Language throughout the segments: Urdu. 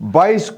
22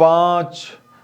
5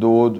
2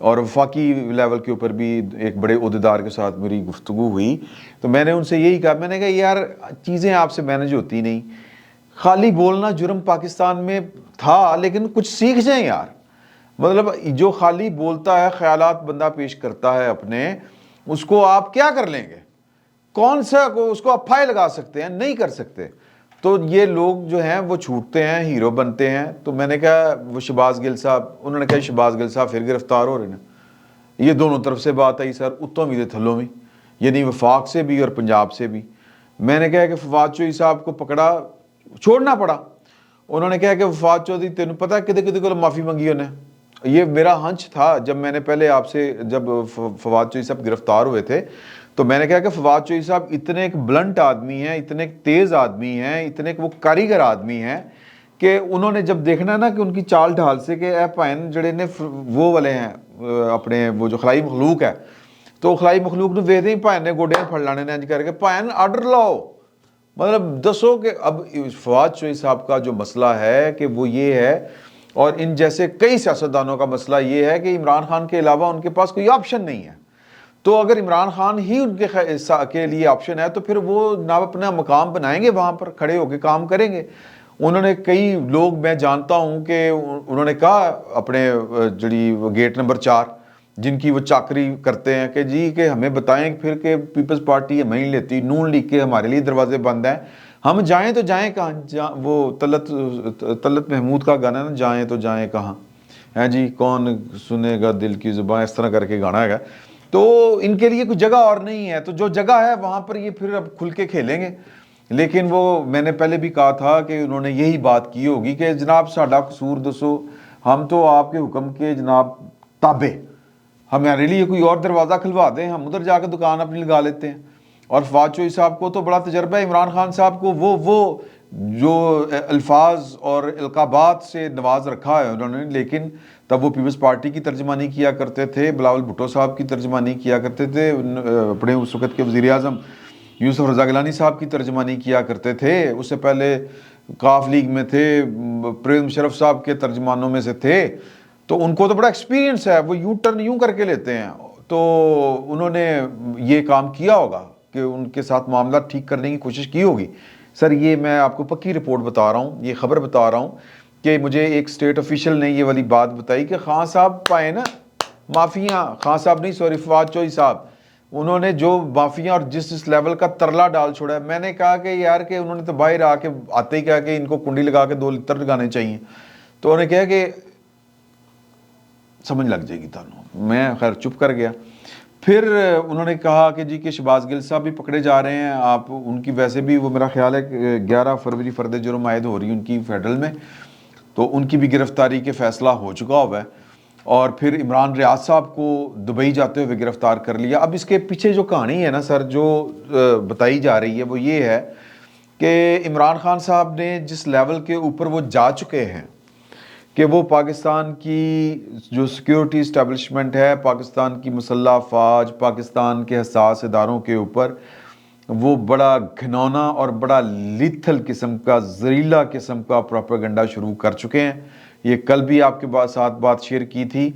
اور وفاقی لیول کے اوپر بھی ایک بڑے عہدیدار کے ساتھ میری گفتگو ہوئی تو میں نے ان سے یہی کہا، میں نے کہا یار چیزیں آپ سے مینج ہوتی نہیں، خالی بولنا جرم پاکستان میں تھا لیکن کچھ سیکھ جائیں یار. مطلب جو خالی بولتا ہے، خیالات بندہ پیش کرتا ہے اپنے، اس کو آپ کیا کر لیں گے؟ کون سا اس کو آپ پھائے لگا سکتے ہیں؟ نہیں کر سکتے. تو یہ لوگ جو ہیں وہ چھوٹتے ہیں، ہیرو بنتے ہیں. تو میں نے کہا وہ شہباز گل صاحب، انہوں نے کہا شہباز گل صاحب پھر گرفتار ہو رہے ہیں. یہ دونوں طرف سے بات آئی سر، اتوں بھی تھلوں میں، یعنی وفاق سے بھی اور پنجاب سے بھی. میں نے کہا کہ فواد چوہدری صاحب کو پکڑا، چھوڑنا پڑا. انہوں نے کہا کہ وفاق چوہدری تینوں پتہ ہے کدے کدے کو معافی منگی انہیں. یہ میرا ہنچ تھا جب میں نے پہلے آپ سے، جب فواد چوہدری صاحب گرفتار ہوئے تھے تو میں نے کہا کہ فواد چوہدری صاحب اتنے ایک بلنٹ آدمی ہیں، اتنے ایک تیز آدمی ہیں، اتنے ایک وہ کاریگر آدمی ہیں کہ انہوں نے جب دیکھنا ہے نا کہ ان کی چال ڈھال سے کہ اے پائن جڑے نے وہ والے ہیں اپنے وہ جو خلائی مخلوق ہے، تو خلائی مخلوق نے ویدے ہی پائن نے گوڈے پھڑ لانے نے انج کر کے پائن آرڈر لاؤ. مطلب دسو کہ اب فواد چوہدری صاحب کا جو مسئلہ ہے کہ وہ یہ ہے، اور ان جیسے کئی سیاستدانوں کا مسئلہ یہ ہے کہ عمران خان کے علاوہ ان کے پاس کوئی آپشن نہیں ہے. تو اگر عمران خان ہی ان کے لیے آپشن ہے تو پھر وہ نہ اپنا مقام بنائیں گے، وہاں پر کھڑے ہو کے کام کریں گے. انہوں نے کئی لوگ میں جانتا ہوں کہ انہوں نے کہا اپنے جڑی گیٹ نمبر 4 جن کی وہ چاکری کرتے ہیں کہ جی کہ ہمیں بتائیں پھر کہ پیپلز پارٹی ہمیں نہیں لیتی، نون لیگ کے ہمارے لیے دروازے بند ہیں، ہم جائیں تو جائیں کہاں؟ وہ طلت محمود کا گانا نا، جائیں تو جائیں کہاں ہے جی، کون سنے گا دل کی زبان، اس طرح کر کے گانا ہے. تو ان کے لیے کوئی جگہ اور نہیں ہے، تو جو جگہ ہے وہاں پر یہ پھر اب کھل کے کھیلیں گے. لیکن وہ میں نے پہلے بھی کہا تھا کہ انہوں نے یہی بات کی ہوگی کہ جناب ساڈا قصور دسو، ہم تو آپ کے حکم کے جناب تابع، ہمارے لیے کوئی اور دروازہ کھلوا دیں، ہم ادھر جا کے دکان اپنی لگا لیتے ہیں. اور فواد چوہدری صاحب کو تو بڑا تجربہ ہے، عمران خان صاحب کو وہ جو الفاظ اور القابات سے نواز رکھا ہے انہوں نے. لیکن تب وہ پیپلز پارٹی کی ترجمانی کیا کرتے تھے، بلاول بھٹو صاحب کی ترجمانی کیا کرتے تھے، اپنے اس وقت کے وزیر اعظم یوسف رضا گیلانی صاحب کی ترجمانی کیا کرتے تھے، اس سے پہلے کاف لیگ میں تھے، پرویز مشرف صاحب کے ترجمانوں میں سے تھے. تو ان کو تو بڑا ایکسپیرینس ہے، وہ یوں ٹرن یوں کر کے لیتے ہیں. تو انہوں نے یہ کام کیا ہوگا کہ ان کے ساتھ معاملہ ٹھیک کرنے کی کوشش کی ہوگی. سر یہ میں آپ کو پکی رپورٹ بتا رہا ہوں، یہ خبر بتا رہا ہوں کہ مجھے ایک اسٹیٹ آفیشل نے یہ والی بات بتائی کہ خان صاحب پائے نا معافیاں، خان صاحب نہیں سوری فواد چوہدری صاحب، انہوں نے جو معافیاں اور جس لیول کا ترلا ڈال چھوڑا ہے. میں نے کہا کہ یار کہ انہوں نے تو باہر آ کے آتے ہی کہا کہ ان کو کنڈی لگا کے 2 لتر لگانے چاہیے. تو انہوں نے کہا کہ سمجھ لگ جائے گی تانوں. میں خیر چپ کر گیا. پھر انہوں نے کہا کہ جی کہ شہباز گل صاحب بھی پکڑے جا رہے ہیں، آپ ان کی ویسے بھی وہ میرا خیال ہے کہ 11 فروری فرد جرم عائد ہو رہی ہے ان کی فیڈرل میں، تو ان کی بھی گرفتاری کے فیصلہ ہو چکا ہوا ہے. اور پھر عمران ریاض صاحب کو دبئی جاتے ہوئے گرفتار کر لیا. اب اس کے پیچھے جو کہانی ہے نا سر، جو بتائی جا رہی ہے وہ یہ ہے کہ عمران خان صاحب نے جس لیول کے اوپر وہ جا چکے ہیں کہ وہ پاکستان کی جو سیکیورٹی اسٹیبلشمنٹ ہے، پاکستان کی مسلح افواج، پاکستان کے حساس اداروں کے اوپر وہ بڑا گھنونا اور بڑا لیتھل قسم کا، زہریلا قسم کا پروپیگنڈا شروع کر چکے ہیں. یہ کل بھی آپ کے ساتھ بات شیئر کی تھی.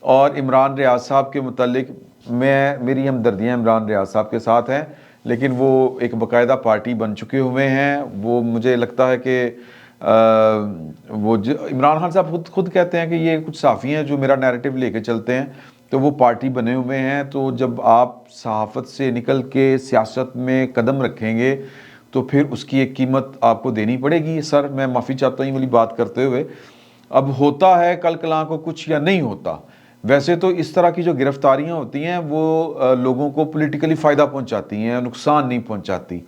اور عمران ریاض صاحب کے متعلق میری ہمدردیاں عمران ریاض صاحب کے ساتھ ہیں، لیکن وہ ایک باقاعدہ پارٹی بن چکے ہوئے ہیں. وہ مجھے لگتا ہے کہ وہ عمران خان صاحب خود کہتے ہیں کہ یہ کچھ صحافی ہیں جو میرا نیریٹو لے کے چلتے ہیں، تو وہ پارٹی بنے ہوئے ہیں. تو جب آپ صحافت سے نکل کے سیاست میں قدم رکھیں گے تو پھر اس کی ایک قیمت آپ کو دینی پڑے گی. سر میں معافی چاہتا ہوں یہ والی بات کرتے ہوئے. اب ہوتا ہے کل کلاں کو کچھ یا نہیں ہوتا. ویسے تو اس طرح کی جو گرفتاریاں ہوتی ہیں وہ لوگوں کو پولیٹیکلی فائدہ پہنچاتی ہیں، نقصان نہیں پہنچاتی.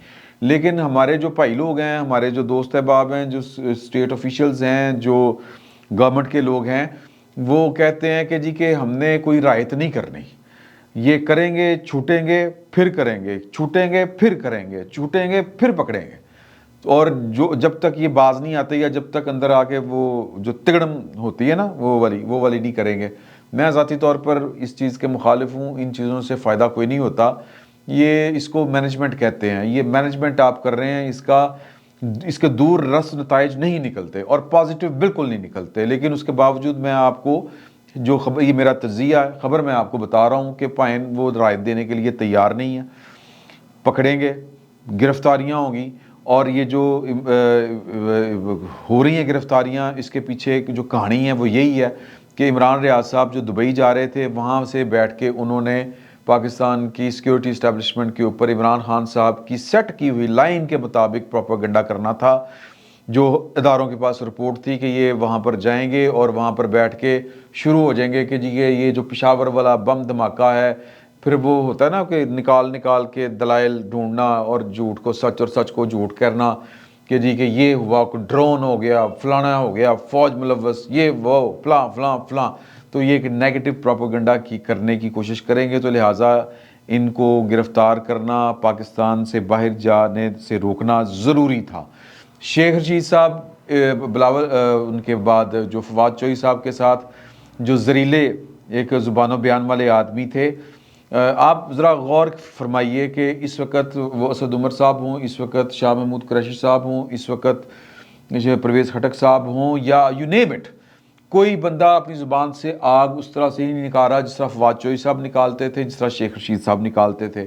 لیکن ہمارے جو بھائی لوگ ہیں، ہمارے جو دوست احباب ہیں، جو اسٹیٹ آفیشلز ہیں، جو گورنمنٹ کے لوگ ہیں، وہ کہتے ہیں کہ جی کہ ہم نے کوئی رعایت نہیں کرنی، یہ کریں گے چھوٹیں گے پھر کریں گے، چھوٹیں گے پھر کریں گے، چھوٹیں گے پھر پکڑیں گے. اور جو جب تک یہ باز نہیں آتے یا جب تک اندر آ کے وہ جو تگڑم ہوتی ہے نا وہ والی نہیں کریں گے. میں ذاتی طور پر اس چیز کے مخالف ہوں. ان چیزوں سے فائدہ کوئی نہیں ہوتا. یہ اس کو مینجمنٹ کہتے ہیں، یہ مینجمنٹ آپ کر رہے ہیں، اس کے دور رس نتائج نہیں نکلتے اور پازیٹیو بالکل نہیں نکلتے. لیکن اس کے باوجود میں آپ کو جو خبر، یہ میرا تجزیہ ہے، خبر میں آپ کو بتا رہا ہوں کہ پائن وہ رائت دینے کے لیے تیار نہیں ہے. پکڑیں گے، گرفتاریاں ہوں گی، اور یہ جو ہو رہی ہیں گرفتاریاں، اس کے پیچھے جو کہانی ہے وہ یہی ہے کہ عمران ریاض صاحب جو دبئی جا رہے تھے، وہاں سے بیٹھ کے انہوں نے پاکستان کی سیکیورٹی اسٹیبلشمنٹ کے اوپر عمران خان صاحب کی سیٹ کی ہوئی لائن کے مطابق پروپیگنڈا کرنا تھا. جو اداروں کے پاس رپورٹ تھی کہ یہ وہاں پر جائیں گے اور وہاں پر بیٹھ کے شروع ہو جائیں گے کہ جی یہ جو پشاور والا بم دھماکہ ہے، پھر وہ ہوتا ہے نا کہ نکال کے دلائل ڈھونڈنا اور جھوٹ کو سچ اور سچ کو جھوٹ کرنا کہ جی کہ یہ ہوا، ڈرون ہو گیا، فلانا ہو گیا، فوج ملوث، یہ وہ فلاں فلاں فلاں. تو یہ ایک نیگیٹو پروپیگنڈا کی کرنے کی کوشش کریں گے، تو لہٰذا ان کو گرفتار کرنا، پاکستان سے باہر جانے سے روکنا ضروری تھا. شیخ رشید صاحب بلاول، ان کے بعد جو فواد چوہی صاحب کے ساتھ جو زریلے ایک زبان و بیان والے آدمی تھے، آپ ذرا غور فرمائیے کہ اس وقت وہ اسد عمر صاحب ہوں، اس وقت شاہ محمود قریشی صاحب ہوں، اس وقت پرویز خٹک صاحب ہوں، یا یو نیم اٹ، کوئی بندہ اپنی زبان سے آگ اس طرح سے نہیں نکال رہا جس طرح فواد چوہی صاحب نکالتے تھے، جس طرح شیخ رشید صاحب نکالتے تھے.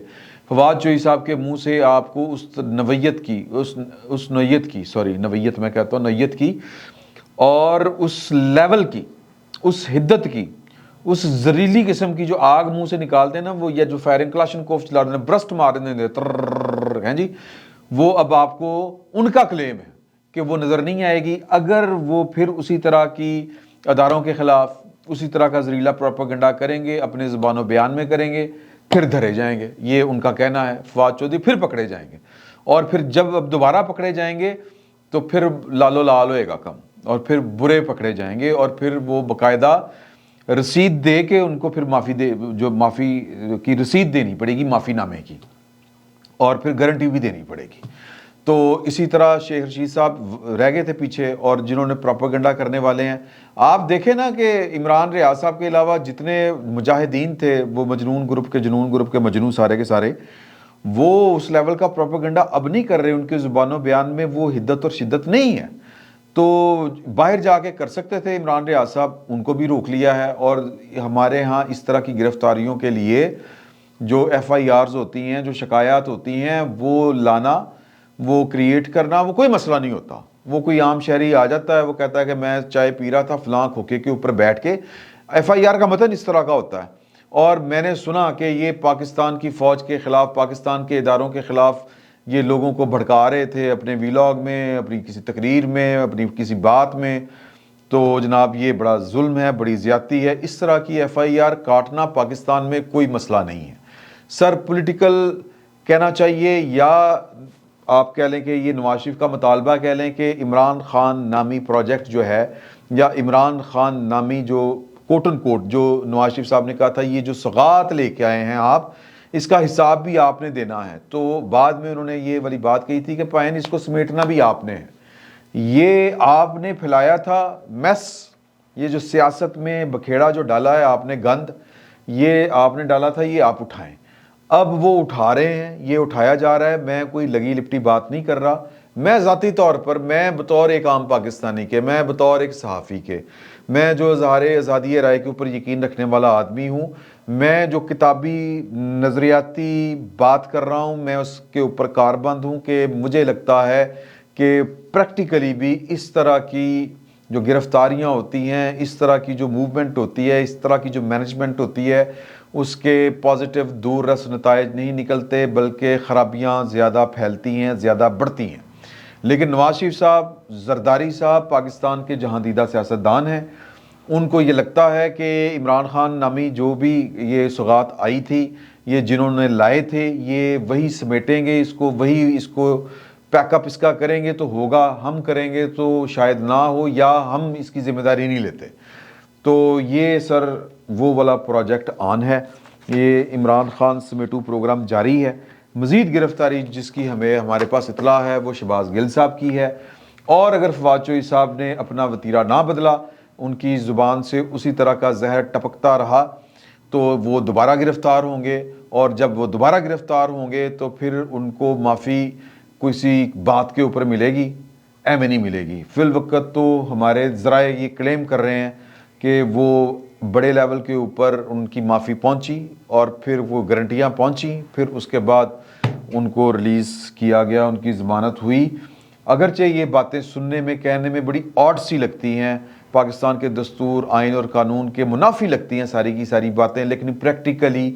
فواد چوہی صاحب کے منہ سے آپ کو اس نوعیت کی، اس نوعیت کی، سوری نوعیت میں کہتا ہوں، نوعیت کی، اور اس لیول کی، اس حدت کی، اس زریلی قسم کی جو آگ منہ سے نکالتے ہیں نا، وہ یا جو فائرنگ کلاشنکوف چلا رہے ہیں، برسٹ مار رہے ہیں، ہیں جی، وہ اب آپ کو ان کا کلیم ہے کہ وہ نظر نہیں آئے گی اگر وہ پھر اسی طرح کی اداروں کے خلاف اسی طرح کا زریلا پروپیگنڈا کریں گے، اپنے زبان و بیان میں کریں گے، پھر دھرے جائیں گے. یہ ان کا کہنا ہے. فواد چودھری پھر پکڑے جائیں گے، اور پھر جب اب دوبارہ پکڑے جائیں گے تو پھر لال و لال ہوئے گا کم، اور پھر برے پکڑے جائیں گے، اور پھر وہ باقاعدہ رسید دے کے ان کو پھر معافی کی رسید دینی پڑے گی، معافی نامے کی، اور پھر گارنٹی بھی دینی پڑے گی. تو اسی طرح شیخ رشید صاحب رہ گئے تھے پیچھے، اور جنہوں نے پروپیگنڈا کرنے والے ہیں. آپ دیکھیں نا کہ عمران ریاض صاحب کے علاوہ جتنے مجاہدین تھے، وہ جنون گروپ کے مجنون سارے کے سارے، وہ اس لیول کا پروپیگنڈا اب نہیں کر رہے. ان کے زبان و بیان میں وہ حدت اور شدت نہیں ہے. تو باہر جا کے کر سکتے تھے عمران ریاض صاحب، ان کو بھی روک لیا ہے. اور ہمارے ہاں اس طرح کی گرفتاریوں کے لیے جو ایف آئی آرز ہوتی ہیں، جو شکایات ہوتی ہیں، وہ لانا، وہ کریٹ کرنا، وہ کوئی مسئلہ نہیں ہوتا. وہ کوئی عام شہری آ جاتا ہے، وہ کہتا ہے کہ میں چائے پی رہا تھا فلاں کھوکے کے اوپر بیٹھ کے. ایف آئی آر کا متن اس طرح کا ہوتا ہے. اور میں نے سنا کہ یہ پاکستان کی فوج کے خلاف، پاکستان کے اداروں کے خلاف یہ لوگوں کو بھڑکا رہے تھے اپنے ویلاگ میں، اپنی کسی تقریر میں، اپنی کسی بات میں. تو جناب یہ بڑا ظلم ہے، بڑی زیادتی ہے. اس طرح کی ایف آئی آر کاٹنا پاکستان میں کوئی مسئلہ نہیں ہے. سر پولیٹیکل کہنا چاہیے، یا آپ کہہ لیں کہ یہ نواز شریف کا مطالبہ کہہ لیں کہ عمران خان نامی پروجیکٹ جو ہے، یا عمران خان نامی جو کوٹ ان کوٹ جو نواز شریف صاحب نے کہا تھا یہ جو سوغات لے کے آئے ہیں آپ، اس کا حساب بھی آپ نے دینا ہے. تو بعد میں انہوں نے یہ والی بات کہی تھی کہ پائن اس کو سمیٹنا بھی آپ نے ہے. یہ آپ نے پھیلایا تھا میس، یہ جو سیاست میں بکھیڑا جو ڈالا ہے آپ نے، گند یہ آپ نے ڈالا تھا، یہ آپ اٹھائیں. اب وہ اٹھا رہے ہیں، یہ اٹھایا جا رہا ہے. میں کوئی لگی لپٹی بات نہیں کر رہا. میں ذاتی طور پر، میں بطور ایک عام پاکستانی کے، میں بطور ایک صحافی کے، میں جو اظہار آزادی رائے کے اوپر یقین رکھنے والا آدمی ہوں، میں جو کتابی نظریاتی بات کر رہا ہوں، میں اس کے اوپر کاربند ہوں کہ مجھے لگتا ہے کہ پریکٹیکلی بھی اس طرح کی جو گرفتاریاں ہوتی ہیں، اس طرح کی جو موومنٹ ہوتی ہے، اس طرح کی جو مینجمنٹ ہوتی ہے، اس کے پازیٹیو دور رس نتائج نہیں نکلتے، بلکہ خرابیاں زیادہ پھیلتی ہیں، زیادہ بڑھتی ہیں. لیکن نواز شریف صاحب، زرداری صاحب پاکستان کے جہاندیدہ سیاستدان ہیں. ان کو یہ لگتا ہے کہ عمران خان نامی جو بھی یہ سوغات آئی تھی، یہ جنہوں نے لائے تھے، یہ وہی سمیٹیں گے اس کو، وہی اس کو پیک اپ اس کا کریں گے تو ہوگا، ہم کریں گے تو شاید نہ ہو، یا ہم اس کی ذمہ داری نہیں لیتے. تو یہ سر وہ والا پروجیکٹ آن ہے. یہ عمران خان سمیٹو پروگرام جاری ہے. مزید گرفتاری جس کی ہمارے پاس اطلاع ہے وہ شہباز گل صاحب کی ہے. اور اگر فواد چوہی صاحب نے اپنا وتیرہ نہ بدلا، ان کی زبان سے اسی طرح کا زہر ٹپکتا رہا، تو وہ دوبارہ گرفتار ہوں گے. اور جب وہ دوبارہ گرفتار ہوں گے تو پھر ان کو معافی کسی بات کے اوپر ملے گی، ایویں نہیں ملے گی. فی الوقت تو ہمارے ذرائع یہ کلیم کر رہے ہیں کہ وہ بڑے لیول کے اوپر ان کی معافی پہنچی اور پھر وہ گارنٹیاں پہنچیں، پھر اس کے بعد ان کو ریلیز کیا گیا، ان کی ضمانت ہوئی۔ اگرچہ یہ باتیں سننے میں کہنے میں بڑی آڈ سی لگتی ہیں، پاکستان کے دستور، آئین اور قانون کے منافی لگتی ہیں ساری کی ساری باتیں، لیکن پریکٹیکلی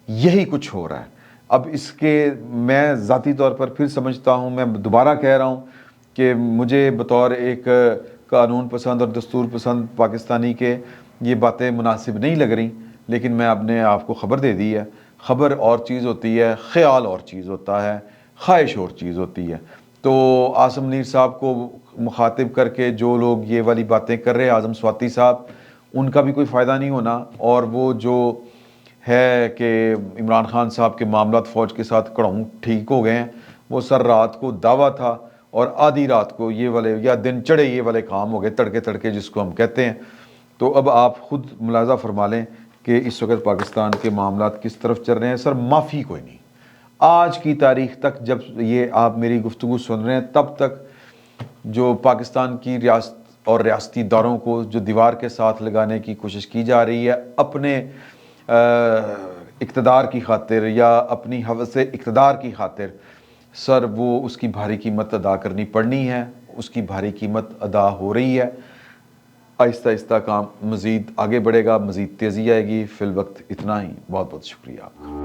یہی کچھ ہو رہا ہے۔ اب اس کے میں ذاتی طور پر پھر سمجھتا ہوں، میں دوبارہ کہہ رہا ہوں کہ مجھے بطور ایک قانون پسند اور دستور پسند پاکستانی کے یہ باتیں مناسب نہیں لگ رہی، لیکن میں اپنے آپ کو خبر دے دی ہے۔ خبر اور چیز ہوتی ہے، خیال اور چیز ہوتا ہے، خواہش اور چیز ہوتی ہے۔ تو عاصم منیر صاحب کو مخاطب کر کے جو لوگ یہ والی باتیں کر رہے ہیں، اعظم سواتی صاحب، ان کا بھی کوئی فائدہ نہیں ہونا، اور وہ جو ہے کہ عمران خان صاحب کے معاملات فوج کے ساتھ کڑھوں ٹھیک ہو گئے ہیں، وہ سر رات کو دعویٰ تھا اور آدھی رات کو یہ والے یا دن چڑھے یہ والے کام ہو گئے، تڑکے تڑکے جس کو ہم کہتے ہیں۔ تو اب آپ خود ملاحظہ فرما لیں کہ اس وقت پاکستان کے معاملات کس طرف چل رہے ہیں۔ سر معافی کوئی نہیں، آج کی تاریخ تک جب یہ آپ میری گفتگو سن رہے ہیں تب تک جو پاکستان کی ریاست اور ریاستی داروں کو جو دیوار کے ساتھ لگانے کی کوشش کی جا رہی ہے اپنے اقتدار کی خاطر یا اپنی حوث اقتدار کی خاطر، سر وہ اس کی بھاری قیمت ادا کرنی پڑنی ہے، اس کی بھاری قیمت ادا ہو رہی ہے۔ آہستہ آہستہ کام مزید آگے بڑھے گا، مزید تیزی آئے گی۔ فی الوقت اتنا ہی، بہت بہت شکریہ آپ کا۔